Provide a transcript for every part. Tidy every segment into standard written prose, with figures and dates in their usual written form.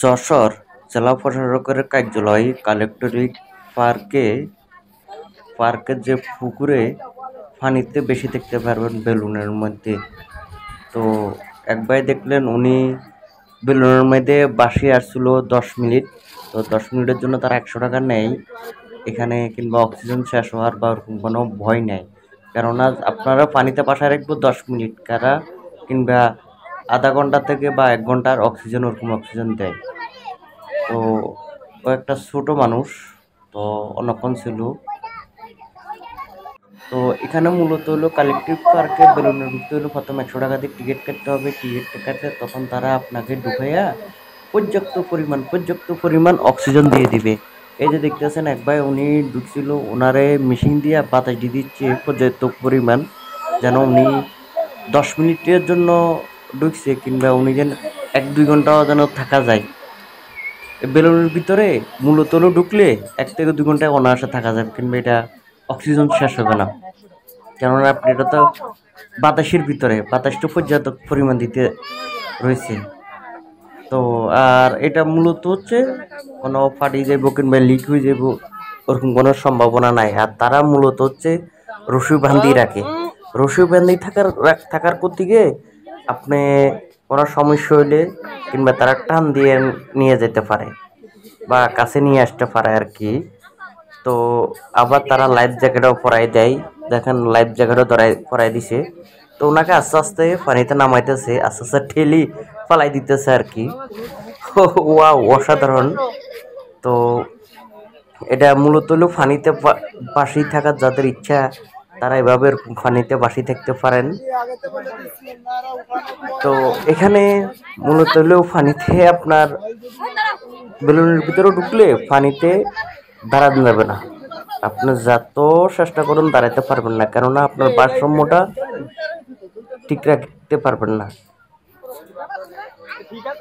যশোর জেলা প্রশাসকের কার্যালয় কালেক্টরেট পার্কের যে পুকুরে পানিতে বেশি দেখতে পারবেন বেলুনের মধ্যে। তো এক ভাই দেখলেন উনি বেলুনের মধ্যে বাসি আসছিল 10 মিনিট। তো 10 মিনিটের জন্য তারা 100 টাকা নেয় এখানে, কিংবা অক্সিজেন শেষ হওয়ার বা ওরকম কোনো ভয় নেই। কেননা আপনারা পানিতে বাসায় রাখবো 10 মিনিট কারা, কিংবা আধা ঘন্টা থেকে বা 1 ঘন্টার অক্সিজেন, ওরকম অক্সিজেন দেয়। তো ও একটা ছোট মানুষ, তো অনেকক্ষণ ছিল। তো এখানে মূলত হলো কালেক্টিভ পার্কে বেলুনের ঢুকতে হলো প্রথম 100 টাকা দিয়ে টিকিট কাটতে হবে। টিকিট কাটলে তখন তারা আপনাকে ঢুকাইয়া পর্যাপ্ত পরিমাণ অক্সিজেন দিয়ে দিবে। এই যে দেখতেছেন এক ভাই উনি ঢুকছিল, ওনারে মেশিন দিয়ে বাতাস দিয়ে দিচ্ছে পর্যাপ্ত পরিমাণ, যেন উনি 10 মিনিটের জন্য ঢুকছে, কিংবা উনি যেন 1-2 ঘন্টাও যেন থাকা যায়। বেলুনের ভিতরে মূলত হলো ঢুকলে 1 থেকে 2 ঘন্টা অনায়াসে থাকা যাবে, কিংবা এটা অক্সিজেন শেষ হবে না। কেননা আপনি এটা তো বাতাসের ভিতরে, বাতাসটা পর্যাপ্ত পরিমাণ দিতে রয়েছে। তো আর এটা মূলত হচ্ছে কোনো ফাটি যাইব কিংবা লিক হয়ে যাইব ওরকম কোনো সম্ভাবনা নাই। আর তারা মূলত হচ্ছে রশি বান্ধি রাখে। রশি বান্ধি থাকার করতে গিয়ে আপনি কোনো সমস্যা হইলে কিংবা তারা টান দিয়ে নিয়ে যেতে পারে বা কাছে নিয়ে আসতে পারে আর কি। তো আবার তারা লাইফ জ্যাকেটও পরাই দেয়। দেখেন লাইফ জ্যাকেটও পরাই দিছে। তো ওনাকে আস্তে আস্তে পানিতে নামাইতেছে, আস্তে আস্তে ঠেলি ফালাই দিতেছে আর কি। ওয়াও, অসাধারণ। তো এটা মূলত হলো পানিতে বাসি থাকার যাদের ইচ্ছা, তারা এভাবে পানিতে বাসি থাকতে পারেন। তো এখানে মূলত হলো পানিতে আপনার বেলুনের ভিতরে ঢুকলে পানিতে দাঁড়ানো যাবে না। আপনি যত চেষ্টা করুন দাঁড়াতে পারবেন না, কেননা আপনার ভারসাম্যটা ঠিক রাখতে পারবেন না।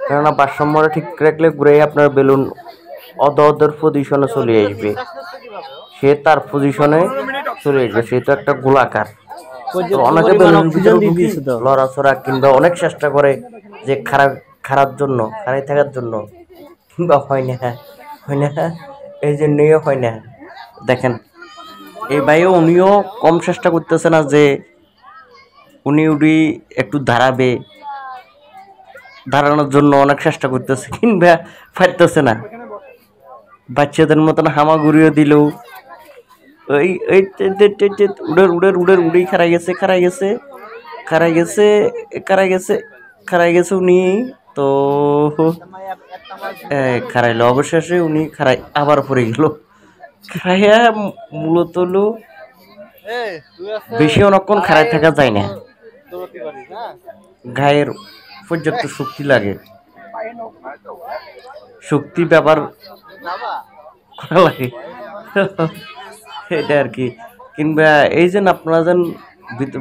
কেননা ভারসাম্যটা ঠিক রাখলে ঘুরে আপনার বেলুন অদর পজিশনে চলে আসবে। সে তার পজিশনে চলে আসবে, সে তো একটা গোলাকার। তো অনেকে বেলুনের ভিতরে ঢুকি লড়াচড়া কিংবা অনেক চেষ্টা করে যে খারাপ থাকার জন্য, কিংবা হয় না, এই জন্যই হয় না। দেখেন এই ভাইও উনিও কম চেষ্টা করতেছে না যে উনি একটু দাঁড়ানোর জন্য অনেক চেষ্টা করতেছে, কিংবা পারতেছে না। বাচ্চাদের মতন হামাগুড়িও দিলেও ওই ওই উড়েই খারাই গেছে উনি। তো খারাইলো, অবশেষে উনি আবার পড়ে গেল। খারাইয়া মূলত হলো বেশি অনেকক্ষণ খারাই থাকা যায় না, গায়ের পর্যাপ্ত শক্তি লাগে, শক্তি ব্যবহার করা লাগে। এটা আর কি। কিংবা এই যে আপনারা যেন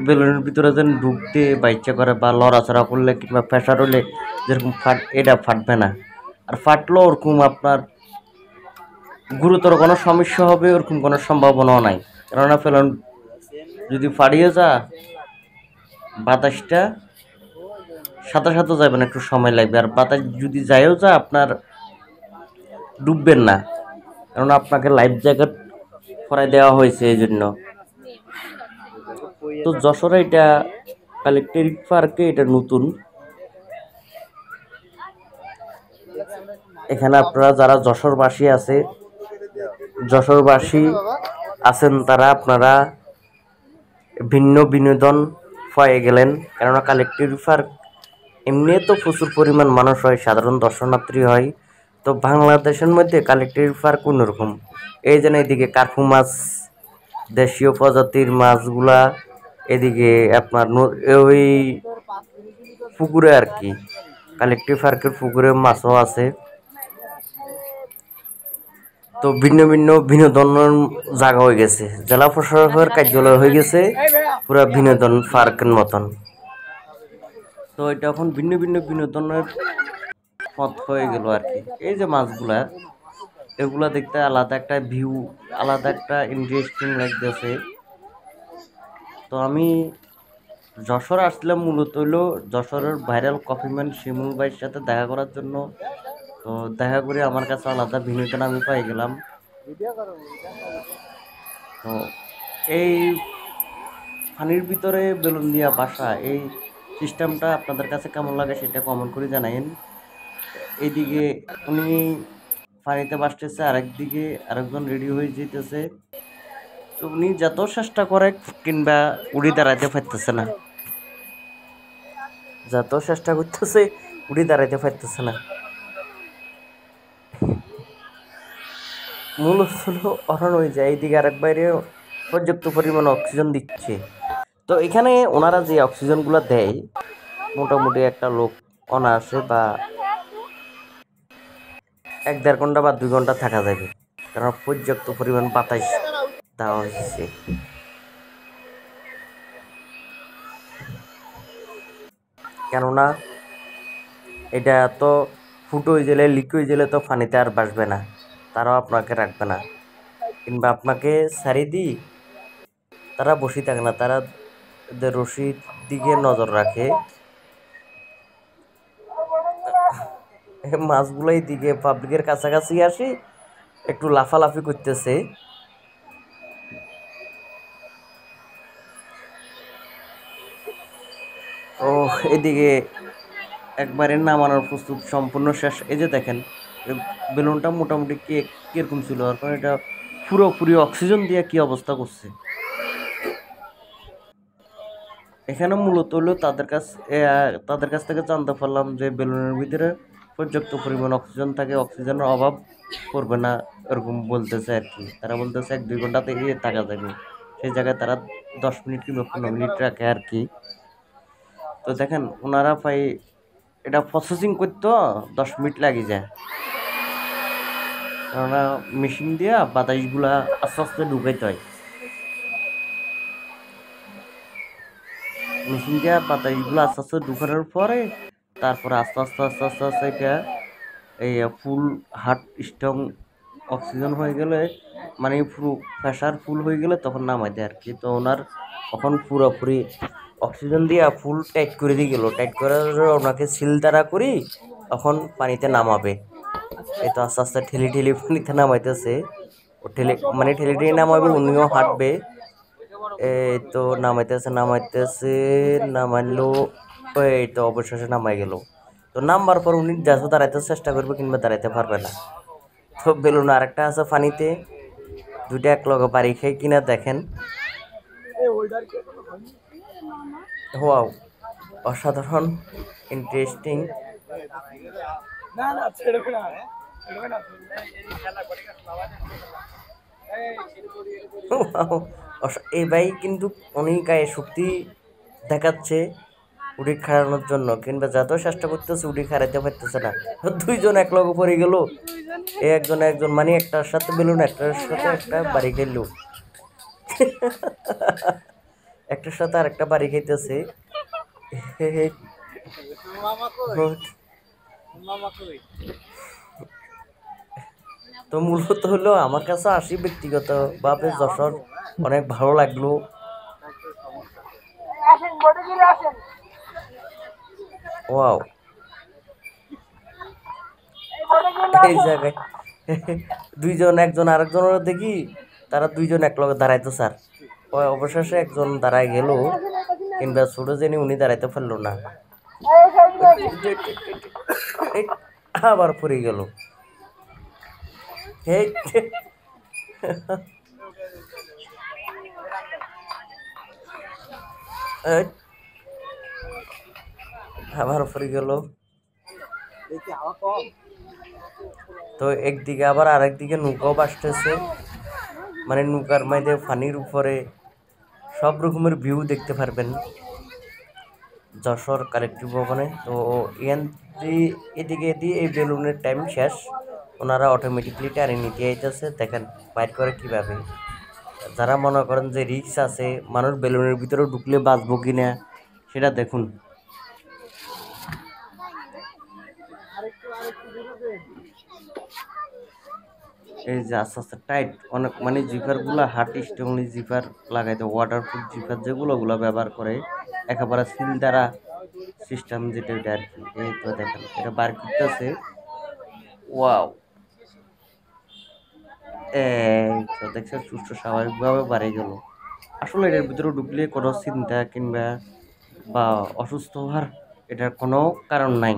বেলুনের ভিতরে যেন ঢুকতে বা ইচ্ছা করে বা লড়াচড়া করলে কিংবা প্রেশার হলে যেরকম এটা ফাটবে না। আর ফাটলেও ওরকম আপনার গুরুতর কোনো সমস্যা হবে ওরকম কোনো সম্ভাবনাও নাই। কেননা যদি ফাটিয়ে যা, বাতাসটা সাথে সাথে যাবে না, একটু সময় লাগবে। আর বাতাস যদি যায়ও যা, আপনার ডুববেন না, কারণ আপনাকে লাইফ জ্যাকেট পরাই দেওয়া হয়েছে এই জন্য। তো যশোরে এটা কালেক্টরেট পার্কে এটা নতুন। এখানে আপনারা যারা যশোরবাসী আছেন তারা আপনারা ভিন্ন বিনোদন পেয়ে গেলেন। কেননা কালেক্টরেট পার্ক এমনি তো প্রচুর পরিমাণ মানুষ হয়, সাধারণ দর্শনার্থী হয়। তো বাংলাদেশের মধ্যে কালেক্টরেট পার্ক অন্যরকম। এই যেন এদিকে কার্পু মাছ, দেশীয় প্রজাতির মাছগুলা, এদিকে আপনার ওই পুকুরে আর কি, কালেক্টরেট পার্কের পুকুরে মাছও আছে। তো ভিন্ন ভিন্ন বিনোদনের জায়গা হয়ে গেছে, জেলা প্রশাসকের কার্যালয় হয়ে গেছে পুরা বিনোদন পার্কের মতন। তো এটা এখন ভিন্ন ভিন্ন বিনোদনের পথ হয়ে গেল আর কি। এই যে মাছগুলা, এগুলা দেখতে আলাদা একটা ভিউ, আলাদা একটা ইন্টারেস্টিং লাগতেছে। তো আমি যশোর আসলাম মূলত হলো যশোরের ভাইরাল কফিম্যান শিমুল ভাইয়ের সাথে দেখা করার জন্য। তো দেখা করে আমার কাছে আলাদা বিনোদন আমি পাই গেলাম। তো এই পানির ভিতরে বেলুন দিয়া বাসা এই সিস্টেমটা আপনাদের কাছে কেমন লাগে সেটা কমেন্ট করে জানাইন। এইদিকে উনি পানিতে ভাসতেছে, আরেকদিকে আরেকজন রেডি হয়ে যেতেছে। তো উনি যত চেষ্টা করে কিংবা উড়ি দাঁড়াইতে পারতেছে না, যত চেষ্টা করতেছে উড়ি দাঁড়াইতে পারতেছে না। মূলত হলো অরণ হয়ে যায়, এইদিকে আরেক বাইরে পর্যাপ্ত পরিমাণ অক্সিজেন দিচ্ছে। তো এখানে ওনারা যে অক্সিজেনগুলো দেয় মোটামুটি একটা লোক অনায়াসে বা 1-1.5 ঘন্টা বা 2 ঘন্টা থাকা যাবে, কারণ পর্যাপ্ত পরিমাণ বাতাস দেওয়া হয়েছে। কেননা এটা তো ফুটো হয়ে গেলে লিক হয়ে গেলে তো পানিতে আর বাসবে না, তারাও আপনাকে রাখবে না, কিংবা আপনাকে ছাড়ি দিই তারা বসে থাকে না, তারা রশির দিকে নজর রাখে। মাছগুলোই দিকে পাবলিকের কাছাকাছি আসি একটু লাফালাফি করতেছে। তো এদিকে একবারে নামানোর প্রস্তুত সম্পূর্ণ শেষ। এই যে দেখেন বেলুনটা মোটামুটি কিরকম ছিল, আর কারণ এটা পুরোপুরি অক্সিজেন দিয়ে কি অবস্থা করছে। এখানে মূলত হলো তাদের কাছ থেকে জানতে পারলাম যে বেলুনের ভিতরে পর্যাপ্ত পরিমাণ অক্সিজেন থাকে, অক্সিজেনের অভাব পড়বে না এরকম বলতেছে আর কি। তারা বলতেছে 1-2 ঘন্টা থেকে থাকা যাবে, সেই জায়গায় তারা 10 মিনিট কিংবা 15 মিনিট রাখে আর কি। তো দেখেন ওনারা প্রায় এটা প্রসেসিং করতে 10 মিনিট লাগে যায়, কেননা মেশিন দিয়া বাতাসগুলা আস্তে আস্তে ঢুকাইতে হয়। মেশিন দিয়া বাতাসগুলো আস্তে আস্তে ঢুকানোর পরে তারপরে আস্তে আস্তে আস্তে আস্তে আস্তে এটা এই ফুল হার্ট স্ট্রং অক্সিজেন হয়ে গেলে, মানে পুরো প্রেশার ফুল হয়ে গেলে তখন নামাই দেয় আর কি। তো ওনার তখন পুরোপুরি অক্সিজেন দিয়ে ফুল টাইট করে দিয়ে গেলো, টাইট করে ওনাকে সিল তারা করি তখন পানিতে নামাবে। এই তো আস্তে আস্তে ঠেলি ঠেলি পানিতে নামাইতেছে, ও ঠেলে মানে ঠেলি ঠেলি নামাবে, উনিও হাঁটবে। এই তো নামাইতেছে নামাইতেছে, নামাইলো, এই তো অবশেষে নামাই গেল। তো নামবার পর উনি জাস্ট দাঁড়াইতে চেষ্টা করবে কিংবা দাঁড়াইতে পারবে না। তো বেলুন আরেকটা আছে পানিতে, দুইটা এক লগে বাড়ি খেয়ে কিনা দেখেন। ওয়াও, অসাধারণ ইন্টারেস্টিং। এই ভাই কিন্তু অনেক গায়ে শক্তি দেখাচ্ছে উড়ি খাড়ানোর জন্য, কিংবা যত চেষ্টা করতেছে উড়ি খাড়াইতে পারতেছে না। দুইজন এক লগে পড়ে গেল, একজন একজন মানে একটার সাথে বেলুন একটার সাথে একটা বাড়ি খেললো, একটার সাথে আর একটা বাড়ি খাইতেছে। তো মূলত হলো আমার কাছে আসি ব্যক্তিগতভাবে যশোর অনেক ভালো লাগলো। ওয়াও, এই জায়গায় দুইজন একজন আরেকজনের দেখি তারা দুইজন এক লগে দাঁড়াইতো স্যার, অবশেষে একজন দাঁড়ায় গেল, কিংবা ছোট জেনে উনি দাঁড়াইতে পারলো না, আবার পড়ে গেল। এই আবার পড়ে গেল। তো একদিকে আবার আরেকদিকে নৌকাও ভাসতেছে, মানে নৌকার মধ্যে পানির উপরে সব রকমের ভিউ দেখতে পারবেন যশোর কালেক্টিভ ভবনে। তো এদিকে দিয়ে এই বেলুনের টাইম শেষ, ওনারা অটোমেটিকলি টানে নিতে আইতেছে। দেখেন বাইর করে কীভাবে। যারা মনে করেন যে রিস্ক আছে, মানুষ বেলুনের ভিতরে ঢুকলে বাঁচবো কিনা সেটা দেখুন। এই যে আস্তে আস্তে টাইট অনেক, মানে জিপারগুলো হার্ট স্ট্রংলি জিপার লাগাইতে, ওয়াটারপ্রুফ জিপার যেগুলো ব্যবহার করে একেবারে সিল দ্বারা সিস্টেম যেটা ওইটা আর কি। এই তো দেখেন এটা বার করতেছে। ওয়াও, এই তো দেখছেন সুষ্ঠু স্বাভাবিকভাবে বাড়ে গেল। আসলে এটার ভিতরে ঢুকলে কোনো চিন্তা কিংবা বা অসুস্থ হওয়ার এটার কোনো কারণ নাই।